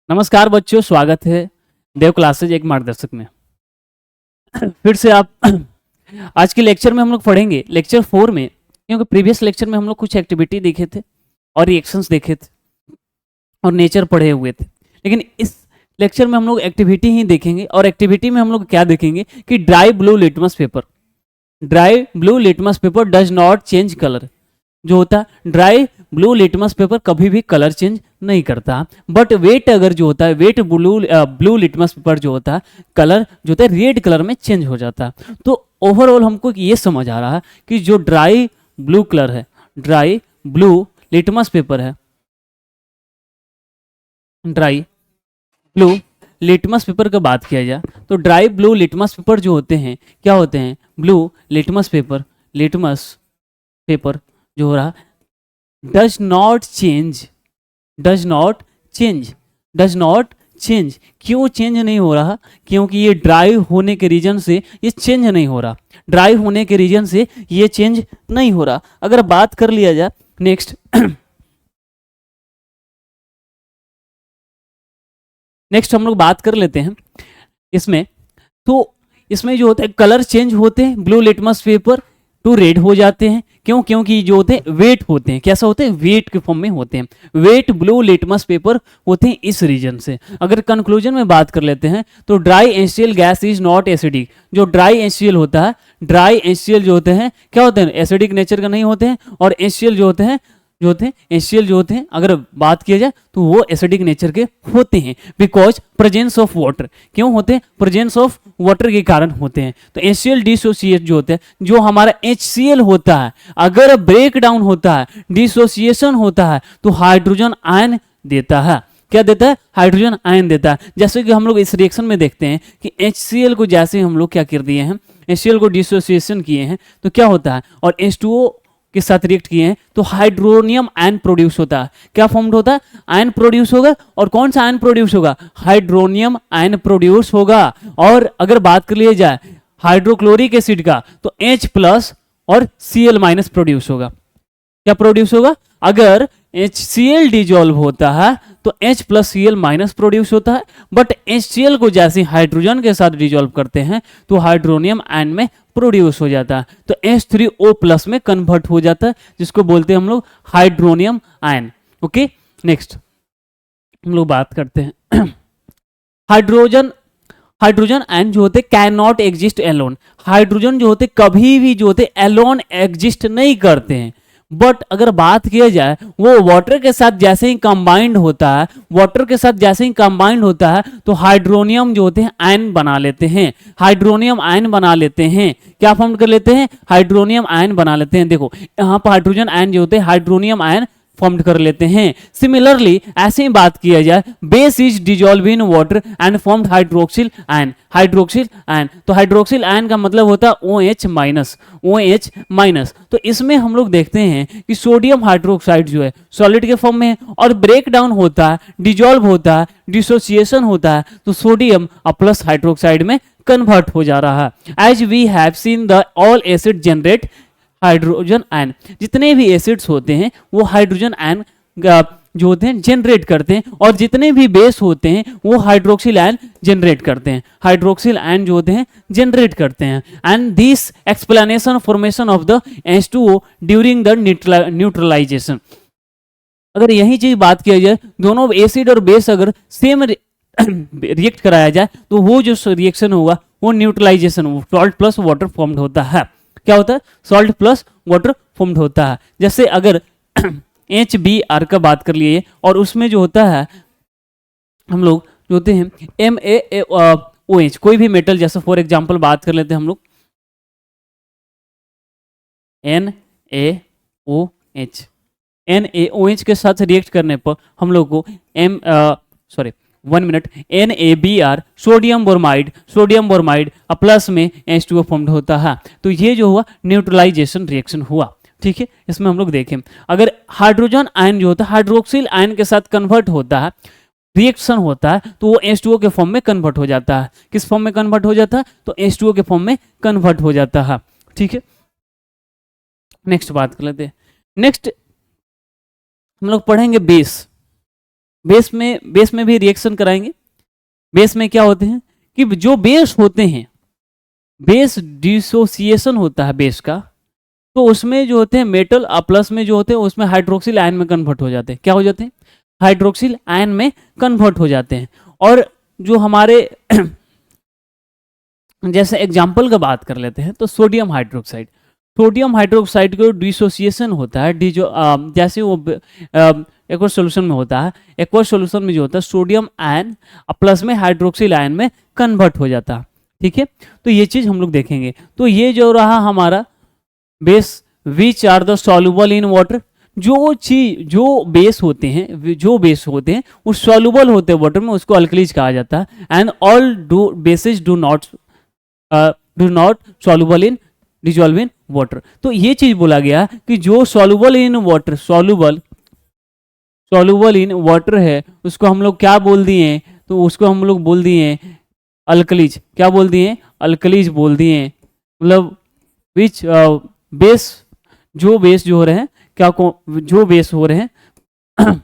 नमस्कार बच्चों, स्वागत है देव क्लासेज एक मार्गदर्शक में। फिर से आप आज के लेक्चर में हम लोग पढ़ेंगे लेक्चर 4 में, क्योंकि प्रीवियस लेक्चर में हम लोग कुछ एक्टिविटी देखे थे और रिएक्शंस देखे थे और नेचर पढ़े हुए थे। लेकिन इस लेक्चर में हम लोग एक्टिविटी ही देखेंगे और एक्टिविटी में हम लोग क्या देखेंगे कि dry blue litmus paper does not change colour. जो होता है ड्राई ब्लू लिटमस पेपर कभी भी कलर चेंज नहीं करता, बट वेट अगर जो होता है वेट ब्लू लिटमस पेपर जो होता है कलर जो होता है रेड कलर में चेंज हो जाता है। तो ओवरऑल हमको ये समझ आ रहा है कि जो ड्राई ब्लू कलर है, ड्राई ब्लू लिटमस पेपर है, ड्राई ब्लू लिटमस पेपर का बात किया जाए तो ड्राई ब्लू लिटमस पेपर जो होते हैं क्या होते हैं, ब्लू लिटमस पेपर जो हो रहा डज नॉट चेंज। क्यों चेंज नहीं हो रहा? क्योंकि ये ड्राई होने के रीजन से ये चेंज नहीं हो रहा, ड्राई होने के रीजन से ये चेंज नहीं हो रहा। अगर बात कर लिया जाए नेक्स्ट हम लोग बात कर लेते हैं इसमें। तो इसमें जो होता है कलर चेंज होते हैं, blue litmus paper two red हो जाते हैं। क्यों? क्योंकि जो होते हैं वेट होते हैं, कैसा होते हैं, वेट के फॉर्म में होते हैं। वेट ब्लू लिटमस पेपर होते हैं इस रीजन से। अगर कंक्लूजन में बात कर लेते हैं तो dry HCL gas is not acidic. जो ड्राई एचसीएल होता है, ड्राई एचसीएल जो होते हैं क्या होते हैं, एसिडिक नेचर का नहीं होते हैं। और एचसीएल जो होते हैं HCl जो होते हैं अगर बात किया जाए तो वो एसिडिक नेचर के होते हैं, बिकॉज प्रेजेंस ऑफ वाटर। क्यों होते हैं? प्रेजेंस ऑफ वाटर के कारण होते हैं। तो HCl डिसोसिएट जो होते हैं, जो हमारा HCl होता है अगर ब्रेक डाउन होता है, डिसोसिएशन होता है तो हाइड्रोजन आयन देता है। क्या देता है? हाइड्रोजन आयन देता है। जैसे कि हम लोग इस रिएक्शन में देखते हैं कि HCl को जैसे हम लोग क्या कर दिए हैं, HCl को डिसोसिएशन किए हैं तो क्या होता है, और H2O के साथ रिएक्ट किए हैं तो हाइड्रोनियम आयन प्रोड्यूस होता है। क्या फॉर्म्ड होता है? आयन प्रोड्यूस होगा। और कौन सा आयन प्रोड्यूस होगा? हाइड्रोनियम आयन प्रोड्यूस होगा। और अगर बात कर लिया जाए हाइड्रोक्लोरिक एसिड का तो H+ और Cl- प्रोड्यूस होगा। क्या प्रोड्यूस होगा? अगर HCl डिजोल्व होता है तो H+Cl- प्रोड्यूस होता है, बट HCl को जैसे हाइड्रोजन के साथ डिजोल्व करते हैं तो हाइड्रोनियम आयन में प्रोड्यूस हो जाता है, तो H3O+ में कन्वर्ट हो जाता है, जिसको बोलते हैं हम लोग हाइड्रोनियम आयन। ओके, नेक्स्ट हम लोग बात करते हैं हाइड्रोजन आयन जो होते can not exist alone. Hydrogen जो होते कभी भी जो होते एलोन एग्जिस्ट नहीं करते हैं, बट अगर बात किया जाए वो वाटर के साथ जैसे ही कंबाइंड होता है तो हाइड्रोनियम जो होते हैं आयन बना लेते हैं, क्या फॉर्म कर लेते हैं? हाइड्रोनियम आयन बना लेते हैं। देखो यहाँ पर हाइड्रोजन आयन जो होते हैं हाइड्रोनियम आयन फॉर्म कर लेते हैं। सिमिलरली ऐसे ही बात किया जाए, base is dissolve in water and formed hydroxyl ion. तो हाइड्रोक्सिल आयन का मतलब होता है OH-। तो इसमें हम लोग देखते हैं कि सोडियम हाइड्रोक्साइड जो है सॉलिड के फॉर्म में है और ब्रेक डाउन होता है, डिजोल्व होता है, डिसोसिएशन होता है तो सोडियम प्लस हाइड्रोक्साइड में कन्वर्ट हो जा रहा है। As we have seen the all acid generate hydrogen ion. जितने भी एसिड्स होते हैं वो हाइड्रोजन आयन जो होते हैं जनरेट करते हैं, और जितने भी बेस होते हैं वो हाइड्रोक्सिल आयन जनरेट करते हैं, and this explanation formation of the H2O during the neutralization. अगर यही चीज बात किया जाए, दोनों एसिड और बेस अगर सेम रिएक्ट कराया जाए तो वो जो रिएक्शन होगा वो neutralization, salt plus water formed होता है। क्या होता है? सॉल्ट प्लस वाटर फॉर्म्ड होता है। जैसे अगर HBr का बात कर लिए और उसमें जो होता है हम लोग जो होते हैं MaOH, कोई भी मेटल, जैसे फॉर एग्जांपल बात कर लेते हैं हम लोग NaOH के साथ रिएक्ट करने पर हम लोग को NaBr सोडियम बोरोमाइड प्लस में H2O फॉर्म्ड होता है। तो ये जो हुआ न्यूट्रलाइजेशन रिएक्शन हुआ। ठीक है, इसमें हम लोग देखें अगर हाइड्रोजन आयन जो होता है हाइड्रोक्सिल आयन के साथ कन्वर्ट होता है, रिएक्शन होता है तो वो H2O के फॉर्म में कन्वर्ट हो जाता है। किस फॉर्म में कन्वर्ट हो जाता है? तो H2O के फॉर्म में कन्वर्ट हो जाता है। ठीक है, नेक्स्ट बात कर लेते हैं। नेक्स्ट हम लोग पढ़ेंगे बेस। बेस में भी रिएक्शन कराएंगे। बेस में क्या होते हैं कि जो बेस होते हैं, बेस डिसोसिएशन होता है बेस का, तो उसमें जो होते हैं मेटल प्लस में जो होते हैं उसमें हाइड्रोक्सिल आयन में कन्वर्ट हो जाते हैं। क्या हो जाते हैं? हाइड्रोक्सिल आयन में कन्वर्ट हो जाते हैं। और जो हमारे जैसे एग्जाम्पल का बात कर लेते हैं तो सोडियम हाइड्रोक्साइड, सोडियम हाइड्रोक्साइड को डिसोसिएशन होता है जैसे वो एक्वस सॉल्यूशन में होता है, एक्वस सॉल्यूशन में जो होता है सोडियम आयन प्लस में हाइड्रोक्सिल आयन में कन्वर्ट हो जाता है। ठीक है, तो ये चीज हम लोग देखेंगे। तो ये जो रहा हमारा base, which are the soluble in water, जो बेस होते हैं वो सॉल्युबल होते हैं वाटर में, उसको अल्कलीज कहा जाता है। And all basis do not soluble in dissolve in water. तो ये चीज बोला गया कि जो सॉल्युबल इन वाटर है उसको हम लोग क्या बोल दिए, तो उसको हम लोग बोल दिए अल्कलीज। क्या बोल दिए? अल्कलीज बोल दिए। मतलब विच बेस, जो बेस जो हो रहे हैं जो बेस हो रहे हैं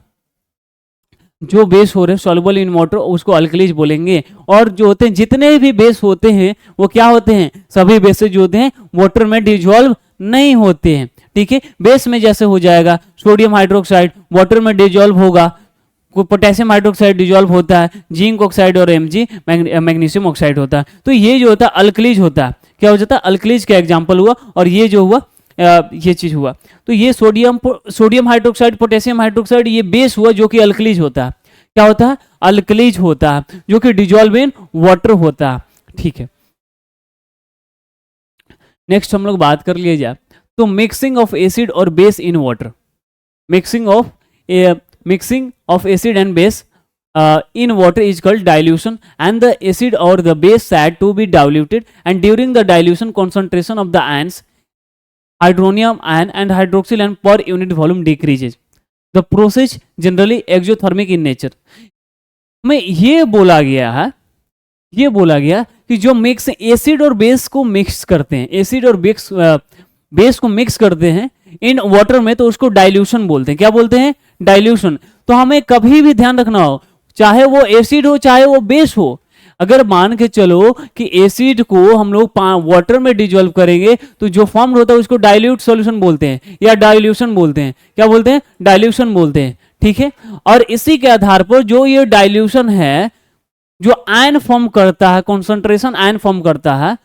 जो बेस हो रहे हैं सॉल्युबल इन वाटर, उसको अल्कलीज बोलेंगे। और जो होते हैं जितने भी बेस होते हैं वो क्या होते हैं? सभी बेसेज जो होते हैं वाटर में डिजॉल्व नहीं होते हैं। ठीक है, बेस में जैसे हो जाएगा सोडियम हाइड्रोक्साइड वाटर में डिजॉल्व होगा, पोटेशियम हाइड्रोक्साइड डिजॉल्व होता है, जिंक ऑक्साइड और Mg मैग्नीशियम ऑक्साइड होता है। तो ये जो होता है अल्कलीज होता है। क्या हो जाता है? अल्कलीज का एग्जाम्पल हुआ। और ये जो हुआ ये चीज हुआ। तो ये सोडियम हाइड्रोक्साइड, पोटेशियम हाइड्रोक्साइड, ये बेस हुआ जो कि अल्कलीज होता है। क्या होता है? अल्कलीज होता है, जो कि डिजॉल्व इन वाटर होता है। ठीक है, नेक्स्ट हम लोग बात कर लिया जाए तो मिक्सिंग ऑफ एसिड और base in water. Mixing of acid and base in water is called dilution, and the acid or the base said to be diluted, and during the dilution concentration of the ions hydronium ion and hydroxyl ion per unit volume decreases. The process generally exothermic in nature. में ये बोला गया कि जो mix acid और base को mix करते हैं, एसिड और बेस को मिक्स करते हैं इन वाटर में, तो उसको डाइल्यूशन बोलते हैं। क्या बोलते हैं? डाइल्यूशन। तो हमें कभी भी ध्यान रखना हो, चाहे वो एसिड हो चाहे वो बेस हो, अगर मान के चलो कि एसिड को हम लोग वाटर में डिजोल्व करेंगे तो जो फॉर्म होता है उसको डाइल्यूट सॉल्यूशन बोलते हैं या डाइल्यूशन बोलते हैं। क्या बोलते हैं? डाइल्यूशन बोलते हैं। ठीक है, और इसी के आधार पर जो ये डाइल्यूशन है, जो आयन फॉर्म करता है, कॉन्सेंट्रेशन आयन फॉर्म करता है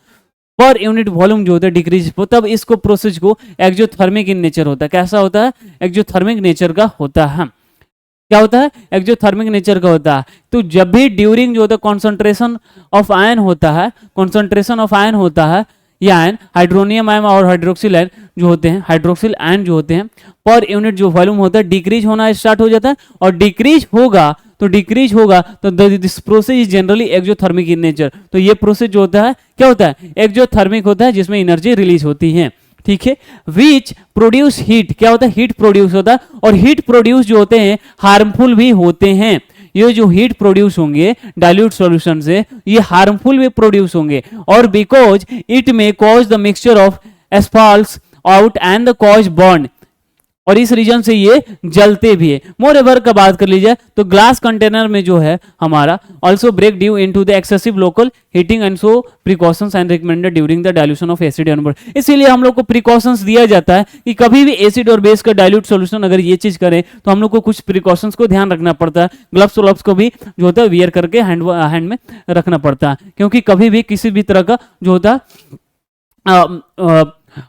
पर यूनिट वॉल्यूम जो होता है डिक्रीज, तब इसको प्रोसेस को एक्सोथर्मिक इन नेचर होता है। कैसा होता है? एक्सोथर्मिक नेचर का होता है। क्या होता है? एक्सोथर्मिक नेचर का होता है। तो जब भी ड्यूरिंग जो होता है कॉन्सेंट्रेशन ऑफ आयन होता है, ये आयन हाइड्रोनियम आयन और हाइड्रोक्सिल आयन जो होते हैं, हाइड्रोक्सिल आयन जो होते हैं पर यूनिट जो वॉल्यूम होता है डिक्रीज होना स्टार्ट हो जाता है। और डिक्रीज होगा तो this process is generally exothermic in nature. तो ये प्रोसेस जो होता है क्या होता है? एक्सोथर्मिक होता है, जिसमें एनर्जी रिलीज होती है। ठीक है, विच प्रोड्यूस हीट। क्या होता है? हीट प्रोड्यूस होता है। और हीट प्रोड्यूस जो होते हैं हार्मफुल भी होते हैं। ये जो हीट प्रोड्यूस होंगे डाइल्यूट सॉल्यूशन से, ये हार्मफुल भी प्रोड्यूस होंगे। और because it may cause the mixture of asphalts out and the cause burn, और इस रीजन से ये जलते भी है। मोर एवर का बात कर लीजिए तो ग्लास कंटेनर में जो है हमारा also break due into the excessive local heating, and so precautions and recommended during the dilution of acid and base. इसीलिए हम लोग को प्रिकॉशंस दिया जाता है कि कभी भी एसिड और बेस का डाइल्यूट सॉल्यूशन अगर ये चीज करें तो हम लोग को कुछ प्रिकॉशंस को ध्यान रखना पड़ता है। ग्लव्स को भी जो होता है वियर करके हैंड में रखना पड़ता है, क्योंकि कभी भी किसी भी तरह का जो होता है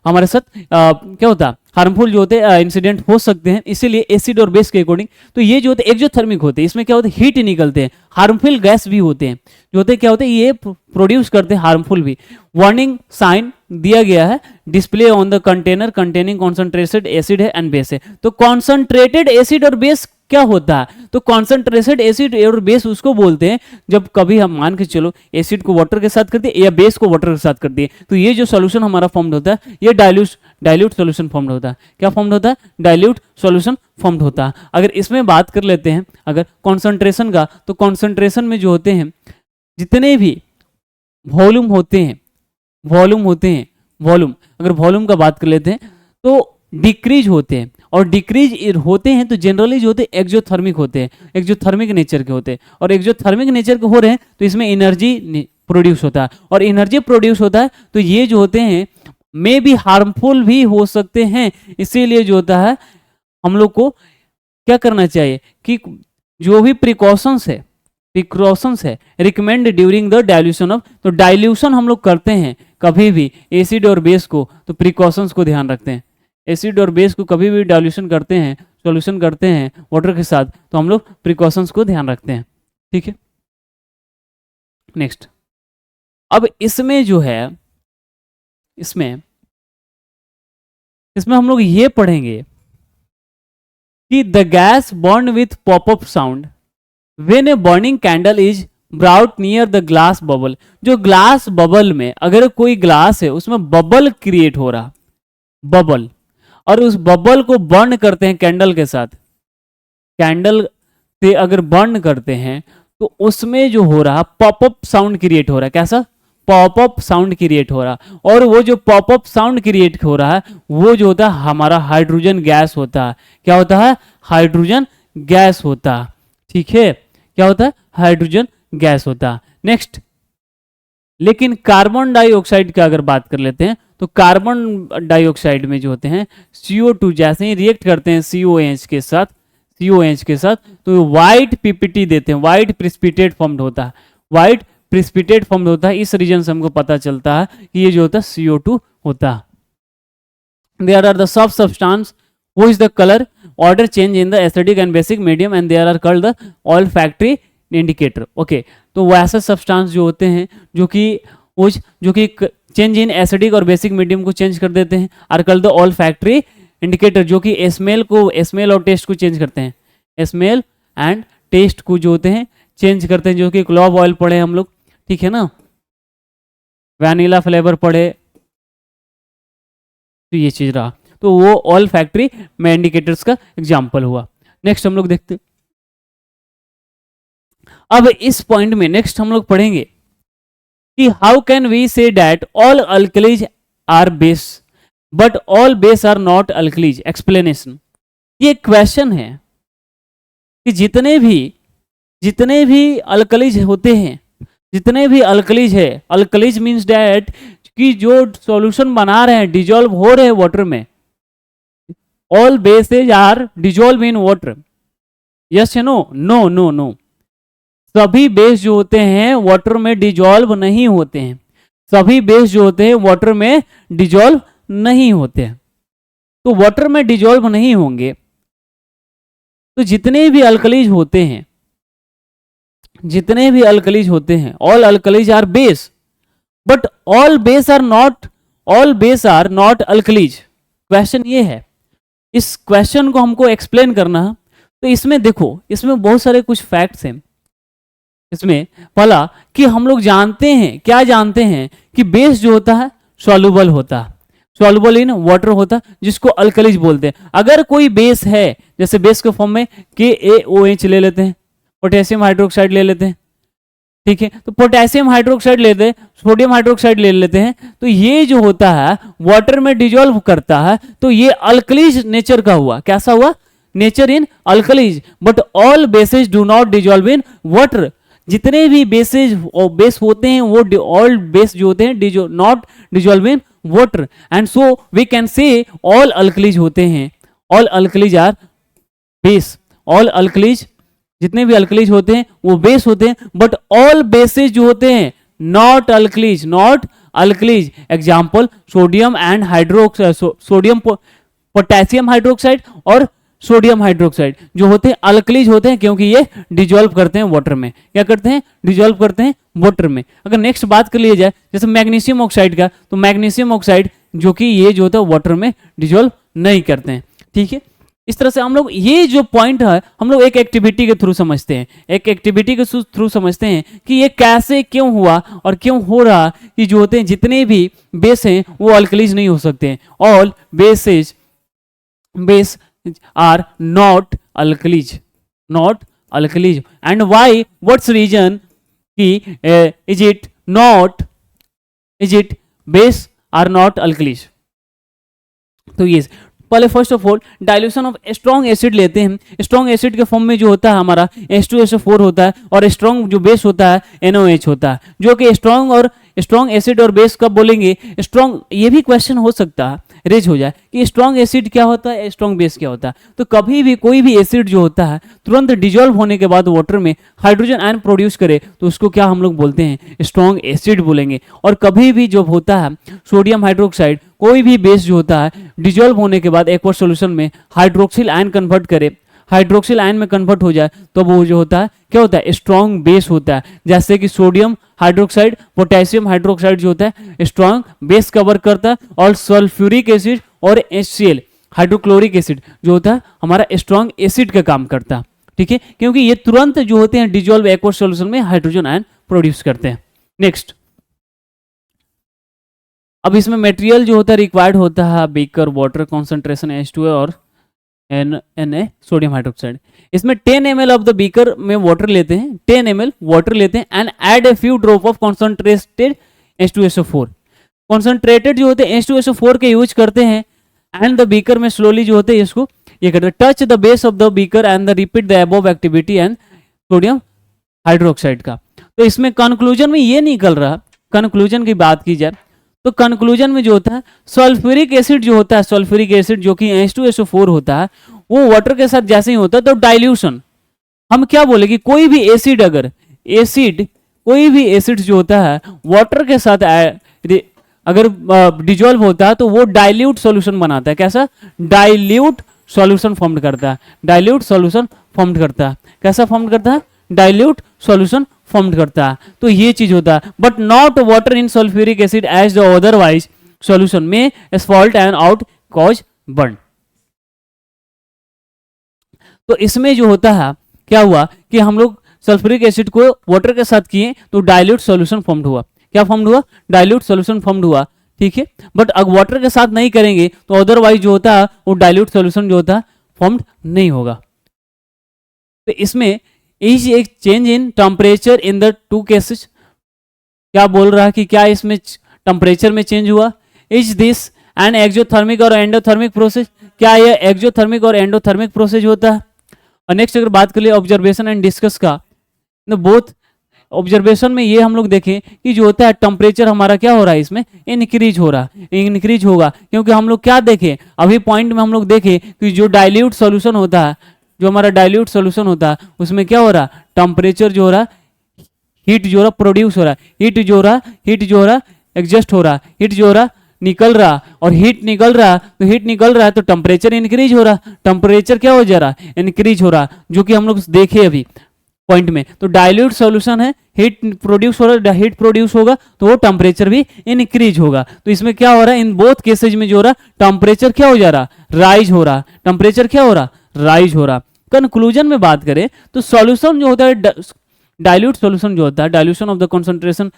हमारे साथ क्या होता है हार्मफुल जो होते हैं इंसिडेंट हो सकते हैं। इसीलिए एसिड और बेस के अकॉर्डिंग तो ये जो होते हैं एक्सोथर्मिक होते हैं, इसमें क्या होता है हीट निकलते हैं, हार्मफुल गैस भी होते हैं जो होते हैं क्या होते हैं ये प्रोड्यूस करते हैं हार्मफुल भी। वार्निंग साइन दिया गया है, display on the container containing concentrated acid है एंड बेस है। तो कॉन्सेंट्रेटेड एसिड और बेस क्या होता है? तो कॉन्सेंट्रेटेड एसिड और बेस उसको बोलते हैं जब कभी हम मान के चलो एसिड को वाटर के साथ कर दिए या बेस को वाटर के साथ कर दिए, तो ये जो सॉल्यूशन हमारा फॉर्म्ड होता है ये डाइल्यूट सॉल्यूशन फॉर्म्ड होता है। क्या फॉर्म्ड होता है? डाइल्यूट सॉल्यूशन फॉर्म्ड होता है। अगर इसमें बात कर लेते हैं अगर कॉन्सेंट्रेशन का, तो कॉन्सेंट्रेशन में जो होते हैं जितने भी वॉल्यूम होते हैं, वॉल्यूम अगर वॉल्यूम का बात कर लेते हैं तो डिक्रीज होते हैं। और डिक्रीज होते हैं तो जनरली जो होते हैं एक्जोथर्मिक होते हैं, एक्जोथर्मिक नेचर के होते हैं, और एक्जोथर्मिक नेचर के हो रहे हैं तो इसमें एनर्जी प्रोड्यूस होता है, और एनर्जी प्रोड्यूस होता है तो ये जो होते हैं मे भी हार्मफुल भी हो सकते हैं। इसीलिए जो होता है हम लोग को क्या करना चाहिए कि जो भी प्रिकॉशंस है recommend during the dilution of, तो डाइल्यूशन हम लोग करते हैं कभी भी एसिड और बेस को तो प्रिकॉशंस को ध्यान रखते हैं। एसिड और बेस को कभी भी डाइल्यूशन करते हैं, सॉल्यूशन करते हैं वाटर के साथ, तो हम लोग प्रिकॉशंस को ध्यान रखते हैं। ठीक है, नेक्स्ट। अब इसमें जो है इसमें हम लोग ये पढ़ेंगे कि the gas burn with popup sound when a burning candle is brought near the glass bubble. जो ग्लास बबल में अगर कोई ग्लास है उसमें बबल क्रिएट हो रहा, बबल, और उस बबल को बर्न करते हैं कैंडल के साथ, कैंडल से अगर बर्न करते हैं तो उसमें जो हो रहा पॉपअप साउंड क्रिएट हो रहा है। कैसा? पॉपअप साउंड क्रिएट हो रहा, और वो जो पॉपअप साउंड क्रिएट हो रहा है वो जो होता है हमारा हाइड्रोजन गैस होता है। क्या होता है? हाइड्रोजन गैस होता है। ठीक है, क्या होता है? हाइड्रोजन गैस होता है। नेक्स्ट, लेकिन कार्बन डाइऑक्साइड की अगर बात कर लेते हैं तो कार्बन डाइऑक्साइड में जो होते हैं CO2 जैसे ही रिएक्ट करते हैं COH के साथ तो व्हाइट पीपीटी देते हैं, व्हाइट प्रिसिपिटेट फॉर्म्ड होता है, व्हाइट प्रिसिपिटेट फॉर्म्ड होता है। इस रीजन से हमको पता चलता है कि ये जो होता है CO2 होता है। There are the sub substance which is the colour order change in the acidic and basic medium and there are called the olfactory indicator. Okay, तो वो ऐसे सब्सटेंस जो होते हैं जो कि चेंज इन एसिडिक और बेसिक मीडियम को चेंज कर देते हैं, are called the olfactory indicator, जो कि स्मेल और टेस्ट को चेंज करते हैं, स्मेल एंड टेस्ट को जो होते हैं चेंज करते हैं, जो कि क्लोव ऑयल पढ़े हम लोग, ठीक है ना, वैनिला फ्लेवर पढ़े, तो ये चीज रहा, तो वो ऑल फैक्ट्री में इंडिकेटर्स का एग्जाम्पल हुआ। नेक्स्ट हम लोग देखते, अब इस पॉइंट में नेक्स्ट हम लोग पढ़ेंगे कि how can we say that all alkalis are base but all base are not alkalis. Explanation, ये क्वेश्चन है कि जितने भी अल्कलीज होते हैं, जितने भी अल्कलीज है, अल्कलीज मीन्स दैट कि जो सॉल्यूशन बना रहे हैं, डिजोल्व हो रहे हैं वाटर में, all bases are dissolve in water. Yes या नो? नो नो नो, सभी बेस जो होते हैं वाटर में डिजोल्व नहीं होते हैं, सभी बेस जो होते हैं वाटर में डिजोल्व नहीं होते हैं। तो वाटर में डिजोल्व नहीं होंगे तो जितने भी अल्कलीज होते हैं, all alkalis are base but all base are not alkalis. Question ये है, इस क्वेश्चन को हमको एक्सप्लेन करना है। तो इसमें देखो, इसमें बहुत सारे कुछ फैक्ट्स हैं। इसमें पहला कि हम लोग जानते हैं, क्या जानते हैं कि बेस जो होता है सॉल्युबल होता है, सॉल्युबल इन वाटर होता है, जिसको अल्कलीज बोलते हैं। अगर कोई बेस है, जैसे बेस के फॉर्म में KaOH ले लेते हैं, पोटेशियम हाइड्रोक्साइड ले लेते हैं, ठीक है, तो पोटेशियम हाइड्रोक्साइड लेते हैं, सोडियम हाइड्रोक्साइड ले लेते हैं, तो ये जो होता है वाटर में डिजोल्व करता है, तो ये अल्कलीज नेचर का हुआ। कैसा हुआ? Nature in alkalis. But all bases do not dissolve in water. जितने भी बेस होते हैं वो ऑल बेस जो होते हैं not dissolve in water, and so we can say all alkalis होते हैं, all alkalis are base, all alkalis जितने भी अल्कलीज होते हैं वो बेस होते हैं, बट ऑल बेसेज जो होते हैं not alkalis. Example sodium and sodium potassium hydroxide और सोडियम हाइड्रोक्साइड जो होते हैं अल्कलीज होते हैं, क्योंकि ये डिजोल्व करते हैं वाटर में। क्या करते हैं? डिजोल्व करते हैं वाटर में। अगर नेक्स्ट बात कर लिया जाए जैसे मैग्नीशियम ऑक्साइड का, तो मैग्नीशियम ऑक्साइड जो कि ये जो होता है वाटर में डिजोल्व नहीं करते हैं, ठीक है। इस तरह से हम लोग ये जो पॉइंट है हम लोग एक एक्टिविटी के थ्रू समझते हैं, एक एक्टिविटी के थ्रू समझते हैं कि ये कैसे क्यों हुआ और क्यों हो रहा कि जो होते हैं जितने भी बेस हैं वो अल्कलीज नहीं हो सकते हैं। All base are not alkalis, and why? What's reason ki is it base are not alkalis? तो ये पहले first of all dilution of strong acid लेते हैं। स्ट्रॉन्ग एसिड के फॉर्म में जो होता है हमारा H2SO4 होता है, और स्ट्रॉन्ग जो बेस होता है NOH होता है, जो कि स्ट्रॉन्ग एसिड और बेस कब बोलेंगे स्ट्रॉन्ग, ये भी क्वेश्चन हो सकता है रेज हो जाए कि स्ट्रॉन्ग एसिड क्या होता है, स्ट्रॉन्ग बेस क्या होता है। तो कभी भी कोई भी एसिड जो होता है तुरंत डिजोल्व होने के बाद वाटर में हाइड्रोजन आयन प्रोड्यूस करे तो उसको क्या हम लोग बोलते हैं, स्ट्रॉन्ग एसिड बोलेंगे। और कभी भी जो होता है सोडियम हाइड्रोक्साइड, कोई भी बेस जो होता है डिजोल्व होने के बाद एक्वस सॉल्यूशन में हाइड्रोक्सिल आयन कन्वर्ट करे, हाइड्रोक्सिल आयन में कन्वर्ट हो जाए तो वो जो होता है क्या होता है, स्ट्रॉन्ग बेस होता है। जैसे कि सोडियम हाइड्रोक्साइड, पोटेशियम हाइड्रोक्साइड जो होता है स्ट्रॉन्ग बेस का वर्क करता है, और सल्फ्यूरिक एसिड और HCl हाइड्रोक्लोरिक एसिड जो होता है हमारा स्ट्रॉन्ग एसिड का काम करता है। ठीक है, क्योंकि ये तुरंत जो होते हैं डिजोल्व एक्वस सॉल्यूशन में हाइड्रोजन आयन प्रोड्यूस करते हैं। नेक्स्ट, अब इसमें मटेरियल जो होता है रिक्वायर्ड होता है बीकर, वाटर कॉन्सेंट्रेशन H2O और Na सोडियम हाइड्रोक्साइड। इसमें 10 ml ऑफ द बीकर में वाटर लेते हैं, 10 ml वाटर लेते हैं and add a few drop of concentrated H2SO4। Concentrated जो होते हैं H2SO4 के यूज करते हैं एंड द बीकर में स्लोली जो होते हैं इसको ये करते हैं, touch the base of the beaker and the repeat the above activity and sodium hydroxide का। तो इसमें कंक्लूजन में ये निकल रहा, कंक्लूजन की बात की जाए तो कंक्लूजन में जो होता है सल्फ्यूरिक एसिड जो होता है, सल्फ्यूरिक एसिड जो कि H2SO4 होता है वो वाटर के साथ जैसे ही होता है तो डाइल्यूशन, हम क्या बोले कि कोई भी एसिड कोई भी एसिड जो होता है वाटर के साथ अगर डिजोल्व होता है तो वो डाइल्यूट सॉल्यूशन बनाता है। कैसा, डाइल्यूट सॉल्यूशन फॉर्म करता है, डाइल्यूट सॉल्यूशन फॉर्म करता है। कैसा फॉर्म करता है, डाइल्यूट सॉल्यूशन फॉर्म करता है। तो ये चीज होता है, but not water in sulphuric acid as the otherwise solution में asphalt and out cause burn. तो इसमें जो होता है क्या हुआ कि हम लोग सल्फ्यूरिक एसिड को वाटर के साथ किए तो डाइल्यूट सॉल्यूशन फॉर्म हुआ। क्या फॉर्म हुआ, डाइल्यूट सॉल्यूशन फॉर्म हुआ। ठीक है, बट अगर वाटर के साथ नहीं करेंगे तो अदरवाइज जो होता है वो डाइल्यूट सॉल्यूशन जो होता है फॉर्म नहीं होगा। तो इसमें इज एक change in temperature in the two cases, क्या बोल रहा है कि क्या इसमें टेम्परेचर में चेंज हुआ, इज दिस एन एक्सोथर्मिक और एंडोथर्मिक प्रोसेस, क्या यह एक्सोथर्मिक और एंडोथर्मिक प्रोसेस होता है। और नेक्स्ट अगर बात कर ले ऑब्जर्वेशन एंड डिस्कस का, बोथ ऑब्जर्वेशन में ये हम लोग देखें कि जो होता है टेम्परेचर हमारा क्या हो रहा है, इसमें इंक्रीज हो रहा है, इंक्रीज होगा क्योंकि हम लोग क्या देखें अभी पॉइंट में हम लोग देखें कि जो डाइल्यूट सॉल्यूशन होता है, जो हमारा डाइल्यूट सॉल्यूशन होता है उसमें क्या हो रहा है, टेम्परेचर जो हो रहा है, हीट जो हो रहा प्रोड्यूस हो रहा है, हीट जो हो रहा एडजस्ट हो रहा, हीट जो हो रहा निकल रहा, और हीट निकल रहा है तो टेम्परेचर इंक्रीज हो रहा, टेम्परेचर क्या हो जा रहा, इंक्रीज हो रहा, जो कि हम लोग देखे अभी पॉइंट में। तो डाइल्यूट सॉल्यूशन है, हीट प्रोड्यूस हो रहा है, हीट प्रोड्यूस होगा तो वो टेम्परेचर भी इंक्रीज होगा। तो इसमें क्या हो रहा है, इन बोथ केसेज में जो हो रहा टेम्परेचर क्या हो जा रहा, राइज हो रहा, टेम्परेचर क्या हो रहा, राइज हो रहा। कंक्लूजन में बात करें तो सॉल्यूशन जो होता है डाइल्यूट सॉल्यूशन जो होता है, dilution of the concentration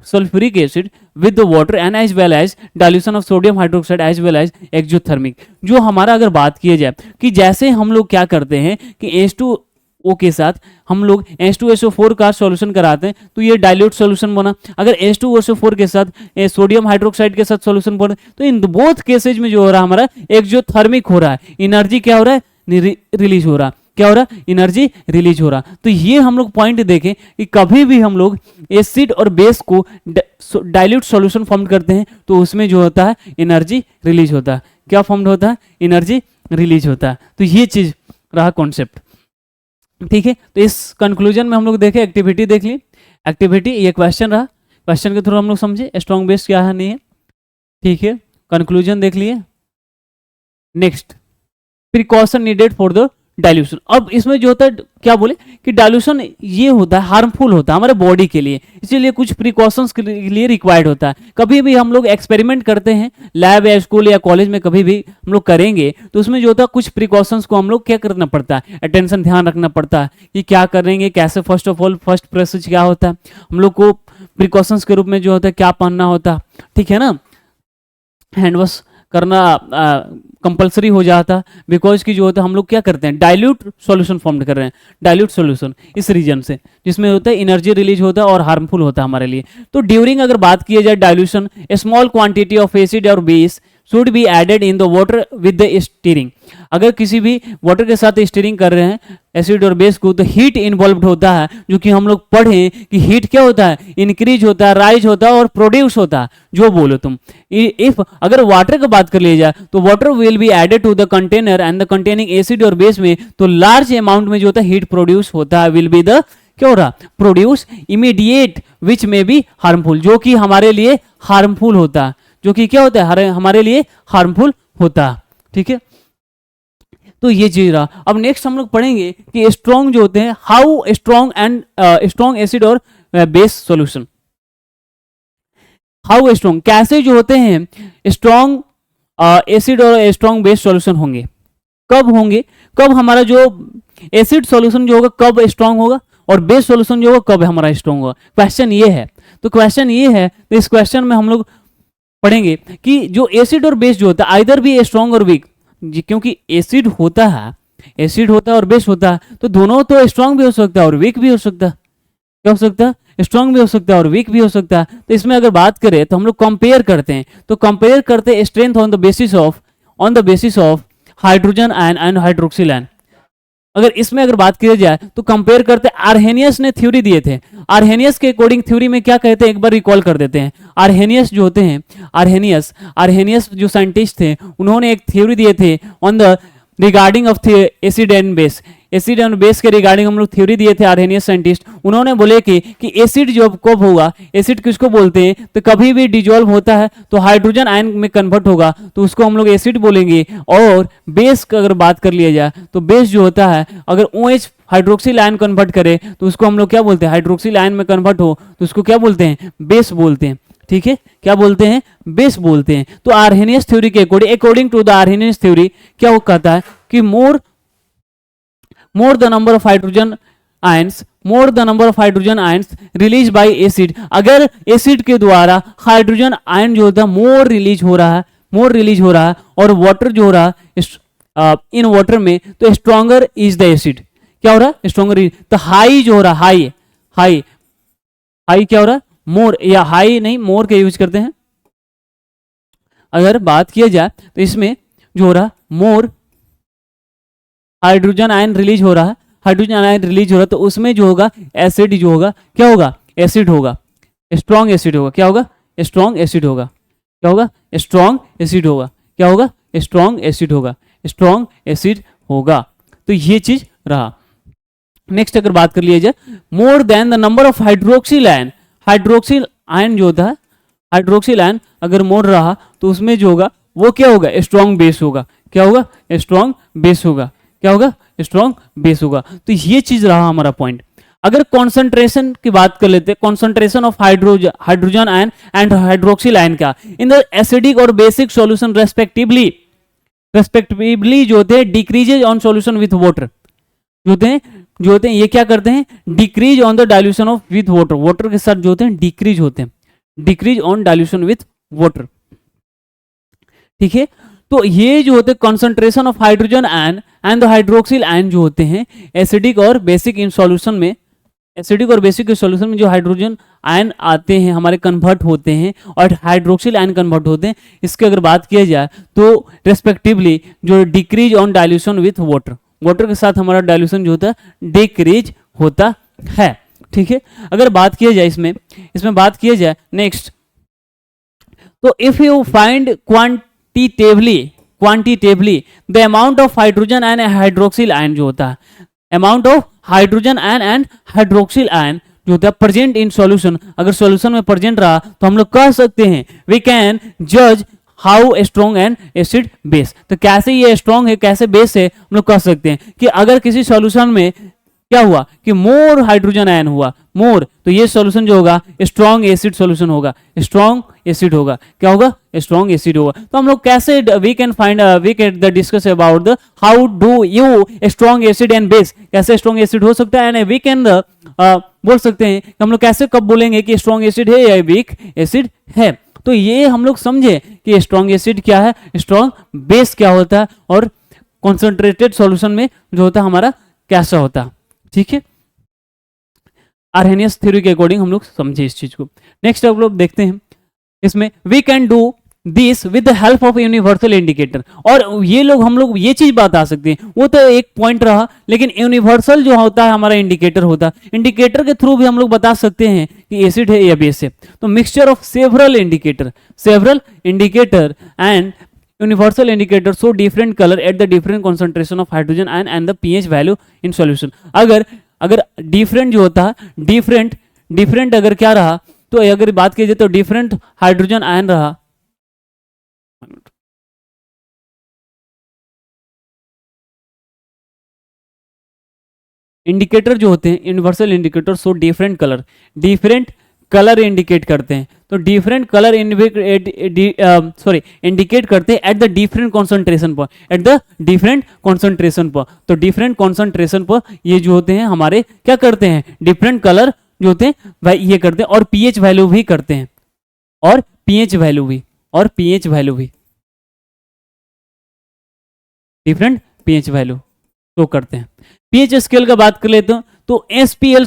sulphuric acid with the water and as well as dilution of sodium hydroxide as well as exothermic. जो हमारा अगर बात किया जाए कि जैसे हम लोग क्या करते हैं कि H2O के साथ हम लोग H2SO4 का सॉल्यूशन कराते हैं तो ये डाइल्यूट सॉल्यूशन बना, अगर H2SO4 के साथ सोडियम हाइड्रोक्साइड के साथ सॉल्यूशन बना तो इन बोथ केसेज में जो हो रहा है हमारा एक्सोथर्मिक हो रहा है, एनर्जी क्या हो रहा है, रिलीज हो रहा, क्या हो रहा, एनर्जी रिलीज हो रहा। तो ये हम लोग पॉइंट देखें कि कभी भी हम लोग एसिड और बेस को डाइल्यूट सॉल्यूशन फॉर्म करते हैं तो उसमें जो होता है एनर्जी रिलीज होता है, क्या फॉर्म होता है, एनर्जी रिलीज होता है। तो ये चीज रहा कॉन्सेप्ट। ठीक है, तो इस कंक्लूजन में हम लोग देखे, एक्टिविटी देख ली, एक्टिविटी ये क्वेश्चन रहा, क्वेश्चन के थ्रू हम लोग समझे स्ट्रॉन्ग बेस क्या है नहीं है। ठीक है, कंक्लूजन देख लिए। Next, precaution needed for the dilution. अब इसमें जो होता है क्या बोले कि डाइल्यूशन ये होता है हार्मफुल होता है हमारे बॉडी के लिए, इसीलिए कुछ प्रिकॉशंस के लिए रिक्वायर्ड होता है। कभी भी हम लोग एक्सपेरिमेंट करते हैं लैब या स्कूल या कॉलेज में, कभी भी हम लोग करेंगे तो उसमें जो होता है कुछ प्रिकॉशंस को हम लोग क्या करना पड़ता है, अटेंशन ध्यान रखना पड़ता है कि क्या करेंगे, कैसे। First of all first process क्या होता है, हम लोग को प्रिकॉशंस के रूप में जो होता है क्या पहनना होता है, ठीक है ना, हैंड वॉश करना कंपलसरी हो जाता, बिकॉज की जो होता है हम लोग क्या करते हैं डाइल्यूट सॉल्यूशन फॉर्म कर रहे हैं, डाइल्यूट सॉल्यूशन इस रीजन से जिसमें होता है एनर्जी रिलीज होता है और हार्मफुल होता है हमारे लिए। तो ड्यूरिंग अगर बात की जाए dilution, small quantity of acid और base should be added in the water with the stirring. अगर किसी भी वाटर के साथ स्टीरिंग कर रहे हैं एसिड और बेस को, तो हीट इन्वॉल्व होता है, जो कि हम लोग पढ़े कि हीट क्या होता है, इंक्रीज होता है, राइज होता है और प्रोड्यूस होता है, जो बोलो तुम। इफ अगर वाटर की बात कर लिया जाए तो water will be added to the container and the containing acid और बेस में, तो लार्ज अमाउंट में जो होता है हीट प्रोड्यूस होता है, विल बी द क्या हो रहा, प्रोड्यूस इमीडिएट विच में बी हार्मफुल, जो कि हमारे लिए हार्मफुल होता है, जो कि क्या होता है हमारे लिए हार्मफुल होता है। ठीक है, तो ये चीज रहा। अब नेक्स्ट हम लोग पढ़ेंगे कि स्ट्रॉन्ग जो होते हैं, how strong and strong acid और बेस सॉल्यूशन, हाउ स्ट्रॉन्ग कैसे जो होते हैं स्ट्रॉन्ग एसिड और स्ट्रॉन्ग बेस सॉल्यूशन होंगे, कब होंगे, कब हमारा जो एसिड सॉल्यूशन जो होगा कब स्ट्रॉन्ग होगा और बेस सॉल्यूशन जो होगा कब हमारा स्ट्रॉन्ग होगा। क्वेश्चन ये है, तो क्वेश्चन ये है, तो इस क्वेश्चन में हम लोग पढ़ेंगे कि जो एसिड और बेस जो होता है आइदर भी स्ट्रॉन्ग और वीक, क्योंकि एसिड होता है, एसिड होता है और बेस होता है, तो दोनों तो स्ट्रॉन्ग भी हो सकता है और वीक भी हो सकता है। क्या हो सकता है, स्ट्रॉन्ग भी हो सकता है और वीक भी हो सकता है। तो इसमें अगर बात करें तो हम लोग कंपेयर करते हैं, तो कंपेयर करते हैं strength on the basis of hydrogen ion and hydroxyl ion. अगर इसमें अगर बात की जाए तो कंपेयर करते, आर्हेनियस ने थ्योरी दिए थे, आर्हेनियस के अकॉर्डिंग थ्योरी में क्या कहते हैं एक बार रिकॉल कर देते हैं। आर्हेनियस जो होते हैं, आर्हेनियस जो साइंटिस्ट थे, उन्होंने एक थ्योरी दिए थे on the regarding of acid and base, acid and base के रिगार्डिंग हम लोग थ्योरी दिए थे आर्हेनियस साइंटिस्ट। उन्होंने बोले कि एसिड जो कब होगा, एसिड किसको बोलते हैं, तो कभी भी डिजोल्व होता है तो हाइड्रोजन आयन में कन्वर्ट होगा, तो उसको हम लोग एसिड बोलेंगे। और बेस का अगर बात कर लिया जाए तो बेस जो होता है अगर OH हाइड्रोक्सिल आयन कन्वर्ट करे तो उसको हम लोग क्या बोलते हैं, हाइड्रोक्सिल आयन में कन्वर्ट हो तो उसको क्या बोलते हैं, बेस बोलते हैं। ठीक है, क्या बोलते हैं, बेस बोलते हैं। तो आर्हेनियस थ्योरी के according to the Arrhenius theory क्या वो कहता है कि more the number of hydrogen ions release by acid, अगर एसिड के द्वारा हाइड्रोजन आयन जो होता है मोर रिलीज हो रहा है और वाटर जो हो रहा है इन वाटर में, तो स्ट्रॉन्गर इज द एसिड। क्या हो रहा है, स्ट्रॉन्गर। तो हाई जो हो रहा है, हाई क्या हो रहा है, मोर, या हाई नहीं मोर के यूज करते हैं। अगर बात किया जाए तो इसमें जो हो रहा मोर हाइड्रोजन आयन रिलीज हो रहा है, तो उसमें जो होगा एसिड जो होगा क्या होगा, एसिड होगा, स्ट्रॉन्ग एसिड होगा। क्या होगा, स्ट्रॉन्ग एसिड होगा। क्या होगा, स्ट्रॉन्ग एसिड होगा। क्या होगा, स्ट्रॉन्ग एसिड होगा, स्ट्रॉन्ग एसिड होगा। तो ये चीज रहा। नेक्स्ट अगर बात कर लिया जाए, more than the number of hydroxyl ion जो होता है, हाइड्रोक्सिल आयन अगर मोर रहा तो उसमें जो होगा वो क्या होगा, स्ट्रॉन्ग बेस होगा। क्या होगा, स्ट्रॉन्ग बेस होगा। क्या होगा, स्ट्रॉन्ग बेस होगा। तो ये चीज रहा हमारा पॉइंट। अगर कॉन्सेंट्रेशन की बात कर लेते हैं, concentration of hydrogen ion and hydroxyl ion का इन द एसिडिक और बेसिक सॉल्यूशन रेस्पेक्टिवली जो होते हैं decreases on solution with water, जो होते हैं ये क्या करते हैं, decrease on the dilution of with water के साथ जो होते हैं decrease on dilution with water. ठीक है, तो ये जो होते हैं concentration of hydrogen ion and the hydroxyl ion जो होते हैं एसिडिक और बेसिक इन सॉल्यूशन में, एसिडिक और बेसिक के सॉल्यूशन में जो हाइड्रोजन आयन आते हैं हमारे कन्वर्ट होते हैं और हाइड्रोक्सिल आयन कन्वर्ट होते हैं, इसकी अगर बात किया जाए तो रेस्पेक्टिवली जो decrease on dilution with water के साथ हमारा डाइल्यूशन जो होता है डिक्रीज होता है। ठीक है, अगर बात किया जाए इसमें बात किया जाए नेक्स्ट, तो if you find quantitatively the amount of hydrogen ion and hydroxyl ion जो होता है, amount of hydrogen ion and hydroxyl ion जो होता है प्रेजेंट इन सॉल्यूशन, अगर सॉल्यूशन में प्रेजेंट रहा तो हम लोग कह सकते हैं वी कैन जज how strong and acid base. तो कैसे ये स्ट्रॉन्ग है कैसे बेस है हम लोग कह सकते हैं कि अगर किसी सॉल्यूशन में क्या हुआ कि मोर हाइड्रोजन आयन हुआ मोर, तो ये सॉल्यूशन जो होगा स्ट्रॉन्ग एसिड सॉल्यूशन होगा, स्ट्रॉन्ग एसिड होगा। क्या होगा, स्ट्रॉन्ग एसिड होगा। तो हम लोग कैसे we can discuss about the how do you strong acid and base, कैसे स्ट्रॉन्ग एसिड हो सकता है, एंड वी कैन बोल सकते हैं हम लोग कैसे कब बोलेंगे कि स्ट्रॉन्ग एसिड है या वीक एसिड है। तो ये हम लोग समझे कि स्ट्रॉन्ग एसिड क्या है, स्ट्रॉन्ग बेस क्या होता है, और कॉन्सेंट्रेटेड सॉल्यूशन में जो होता है हमारा कैसा होता है। ठीक है, आर्हेनियस थ्योरी के अकॉर्डिंग हम लोग समझे इस चीज को। नेक्स्ट हम लोग देखते हैं इसमें we can do this with the help of universal indicator. और ये लोग हम लोग ये चीज बता सकते हैं, वो तो एक पॉइंट रहा, लेकिन यूनिवर्सल जो होता है हमारा इंडिकेटर होता है, इंडिकेटर के थ्रू भी हम लोग बता सकते हैं कि एसिड है या बेस है। तो mixture of several indicator and universal indicator show different color at the different concentration of hydrogen ion and the pH value in solution। अगर अगर डिफरेंट जो होता है, डिफरेंट अगर क्या रहा, तो अगर बात की जाए तो डिफरेंट हाइड्रोजन आयन रहा, इंडिकेटर जो होते हैं universal indicator so different colour indicate करते हैं। तो डिफरेंट कलर इंडिकेट करते हैं एट द डिफरेंट कॉन्सेंट्रेशन पर, तो डिफरेंट कॉन्सेंट्रेशन पर ये जो होते हैं हमारे क्या करते हैं, डिफरेंट कलर जो होते हैं भाई ये करते हैं, और पीएच वैल्यू भी करते हैं, और पीएच वैल्यू भी डिफरेंट पीएच वैल्यू तो करते हैं। पीएच स्केल का बात कर लेते हैं तो एसपीएल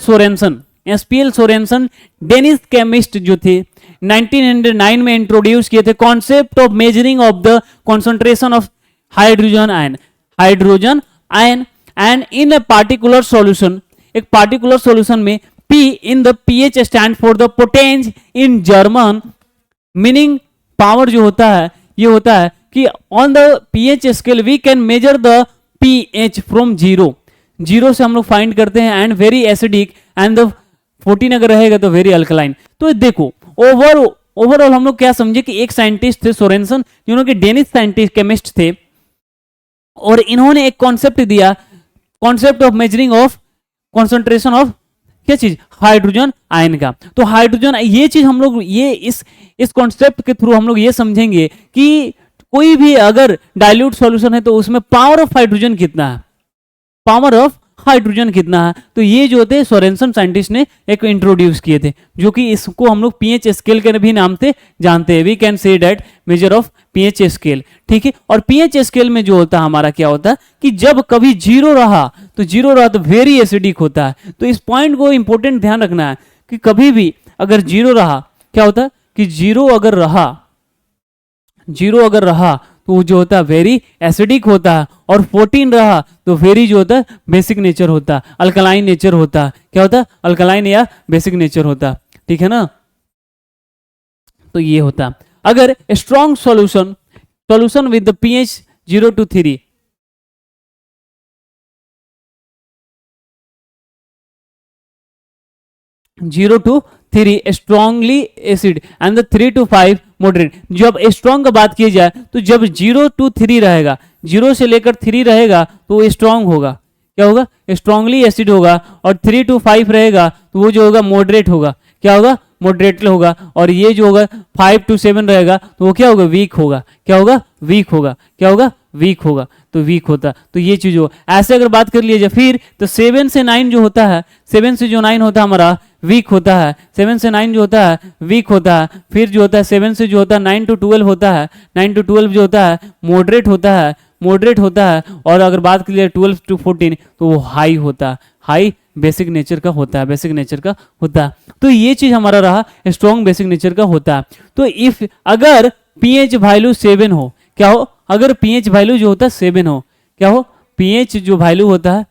सोरेनसन डेनिश केमिस्ट जो थे 1909 में इंट्रोड्यूस किए थे concept of measuring of the concentration of hydrogen ion and in a particular solution, एक पार्टिकुलर सॉल्यूशन में P in the pH stand for the potenz in German, meaning power जो होता है ये होता है कि on the pH scale we can measure the pH from zero से हम लोग फाइंड करते हैं, and very acidic and the 14 अगर रहेगा तो वेरी अल्कलाइन। तो देखो ओवरऑल हम लोग क्या समझे कि एक साइंटिस्ट थे सोरेनसन, जिन्होंने डेनिश साइंटिस्ट केमिस्ट थे, और इन्होंने एक कॉन्सेप्ट दिया, concept of measuring of concentration of क्या चीज, हाइड्रोजन आयन का। तो हाइड्रोजन ये चीज हम लोग ये इस कॉन्सेप्ट के थ्रू हम लोग ये समझेंगे कि कोई भी अगर डाइल्यूट सॉल्यूशन है तो उसमें पावर ऑफ हाइड्रोजन कितना है, तो ये जो थे सोरेनसन साइंटिस्ट ने एक इंट्रोड्यूस किए थे, जो कि इसको हम लोग पीएच स्केल के भी नाम से जानते हैं। We can say that major of pH scale, ठीक है। और पीएच स्केल में जो होता है हमारा क्या होता है कि जब कभी जीरो रहा तो वेरी एसिडिक होता है। तो इस पॉइंट को इंपॉर्टेंट ध्यान रखना है कि कभी भी अगर जीरो रहा, क्या होता है कि जीरो अगर रहा तो वो जो होता है वेरी एसिडिक होता है, और 14 रहा तो वेरी जो होता है बेसिक नेचर होता है, अल्कलाइन नेचर होता है। क्या होता है, अल्कलाइन या बेसिक नेचर होता है, ठीक है ना। तो ये होता है अगर strong solution with the pH 0 to 3, strongly acid and the 3 to 5 moderate. जब स्ट्रॉन्ग का बात की जाए तो जब 0 to 3 रहेगा, 0 से लेकर 3 रहेगा तो वो स्ट्रॉन्ग होगा, क्या होगा, स्ट्रॉन्गली एसिड होगा, और 3 to 5 रहेगा तो वो जो होगा मॉडरेट होगा, क्या होगा, मॉडरेट होगा, और ये जो होगा 5 to 7 रहेगा तो वो क्या होगा, वीक होगा, क्या होगा, वीक होगा, क्या होगा, वीक होगा, तो वीक होता। तो ये चीज हो ऐसे अगर बात कर लीजिए फिर तो 7 से 9 जो होता है, 7 से जो 9 होता है हमारा वीक होता है, 7 से 9 जो होता है वीक होता है। फिर जो होता है 7 से जो होता है 9 to 12 होता है, 9 to 12 जो होता है मॉडरेट होता है, और अगर बात कर लिए 12 to 14 तो वो हाई होता है, हाई बेसिक नेचर का होता है, तो ये चीज हमारा रहा स्ट्रॉन्ग बेसिक नेचर का होता है। तो इफ अगर पीएच वैल्यू 7 हो, क्या हो, अगर पीएच वैल्यू जो होता है 7 हो, क्या हो, पीएच जो वैल्यू होता है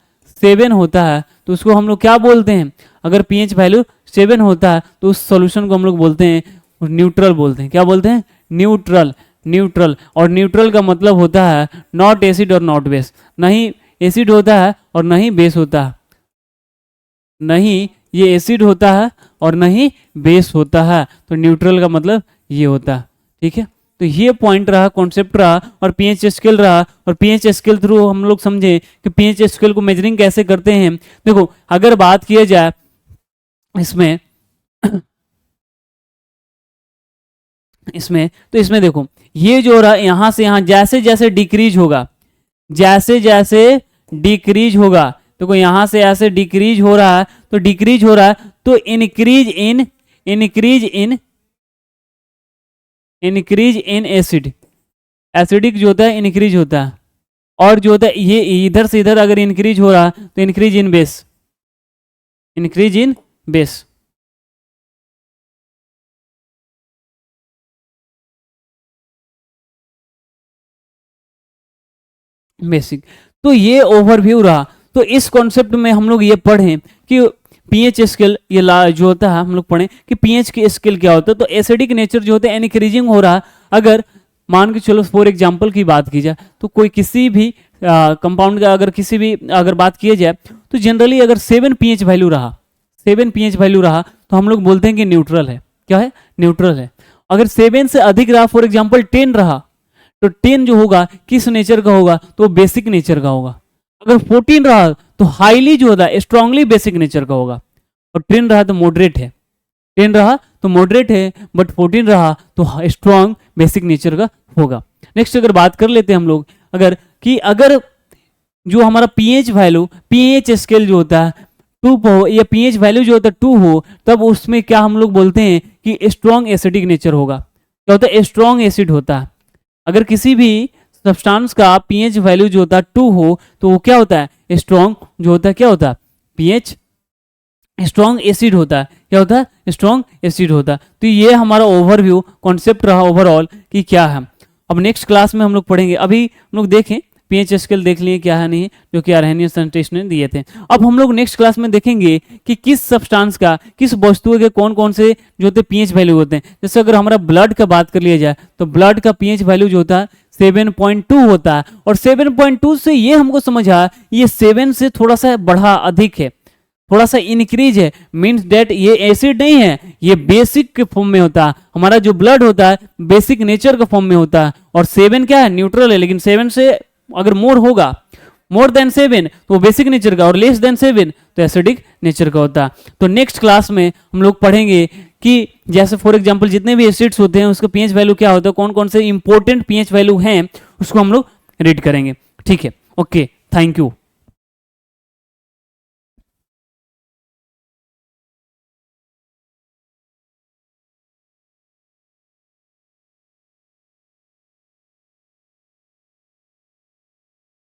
7 होता है, तो उसको हम लोग क्या बोलते हैं, अगर पीएच वैल्यू 7 होता है तो उस सॉल्यूशन को हम लोग बोलते हैं न्यूट्रल बोलते हैं। क्या बोलते हैं, न्यूट्रल। और न्यूट्रल का मतलब होता है नॉट एसिड और नॉट बेस, नहीं एसिड होता है और नहीं बेस होता है, नहीं ये एसिड होता है और नहीं बेस होता है, तो न्यूट्रल का मतलब ये होता है, ठीक है। तो ये पॉइंट रहा, कॉन्सेप्ट रहा, और पीएच स्केल रहा, और पीएच स्केल थ्रू हम लोग समझे कि पीएच स्केल को मेजरिंग कैसे करते हैं। देखो अगर बात किया जाए इसमें तो इसमें देखो ये जो रहा यहां से यहां जैसे जैसे डिक्रीज होगा, देखो यहां से ऐसे डिक्रीज हो रहा है, तो इंक्रीज इन एसिडिक जो होता है इंक्रीज होता है, और जो होता है ये इधर से इधर अगर इंक्रीज हो रहा है तो इंक्रीज इन बेस। बेसिक। तो ये ओवरव्यू रहा। तो इस कॉन्सेप्ट में हम लोग ये पढ़ें कि पीएच स्केल, ये जो होता है हम लोग पढ़ें कि पीएच की स्केल क्या होता है। तो एसिडिक नेचर जो होता है इनक्रीजिंग हो रहा, अगर मान के चलो फॉर एग्जांपल की बात की जाए तो कोई किसी भी कंपाउंड का अगर बात की जाए तो जनरली अगर 7 पीएच वैल्यू रहा, 7 पीएच वैल्यू रहा तो हम लोग बोलते हैं कि न्यूट्रल है। क्या है? न्यूट्रल है। अगर 7 से अधिक रहा, फॉर एग्जांपल 10 रहा, तो 10 जो होगा किस नेचर का होगा? तो बेसिक नेचर का होगा। अगर 14 रहा तो हाईली जो होता है स्ट्रांगली बेसिक नेचर का होगा, और 10 रहा तो मॉडरेट है। 10 रहा तो मॉडरेट है, बट 14 रहा तो स्ट्रांग बेसिक नेचर का होगा। नेक्स्ट अगर बात कर लेते हैं हम लोग, अगर जो हमारा पीएच वैल्यू, पीएच स्केल जो होता है 2 हो, या पीएच वैल्यू जो होता है 2 हो, तब उसमें क्या हम लोग बोलते हैं कि स्ट्रांग एसिडिक नेचर होगा। क्या होता है? स्ट्रांग एसिड होता है। अगर किसी भी सब्सटेंस का पीएच वैल्यू जो होता है 2 हो तो वो क्या होता है? स्ट्रांग जो होता है, क्या होता है? पीएच स्ट्रॉन्ग एसिड होता है। क्या होता है? स्ट्रॉन्ग एसिड होता है। तो ये हमारा ओवरव्यू कॉन्सेप्ट रहा ओवरऑल कि क्या है। अब नेक्स्ट क्लास में हम लोग पढ़ेंगे। अभी हम लोग देखें पीएच स्केल देख लिए क्या है नहीं है, जो कि आर्हेनियस साइंटिस्ट ने दिए थे। अब हम लोग नेक्स्ट क्लास में देखेंगे कि किस सब्सटेंस का, किस वस्तु के कौन कौन से जो होते पीएच वैल्यू होते हैं। जैसे अगर हमारा ब्लड का बात कर लिया जाए तो ब्लड का पीएच वैल्यू जो होता है 7.2 होता है, और 7.2 से ये हमको समझ आया ये 7 से थोड़ा सा बढ़ा, अधिक है, थोड़ा सा इंक्रीज है। मीन्स डेट ये एसिड नहीं है, ये बेसिक के फॉर्म में होता है। हमारा जो ब्लड होता है बेसिक नेचर के फॉर्म में होता है, और 7 क्या है? न्यूट्रल है। लेकिन 7 से अगर मोर होगा, मोर देन 7 तो वो बेसिक नेचर का, और लेस देन 7 तो एसिडिक नेचर का होता है। तो नेक्स्ट क्लास में हम लोग पढ़ेंगे कि जैसे फॉर एग्जांपल जितने भी एसिड्स होते हैं उसका पीएच वैल्यू क्या होता है, कौन कौन से इंपॉर्टेंट पीएच वैल्यू हैं, उसको हम लोग रीड करेंगे। ठीक है, ओके, थैंक यू।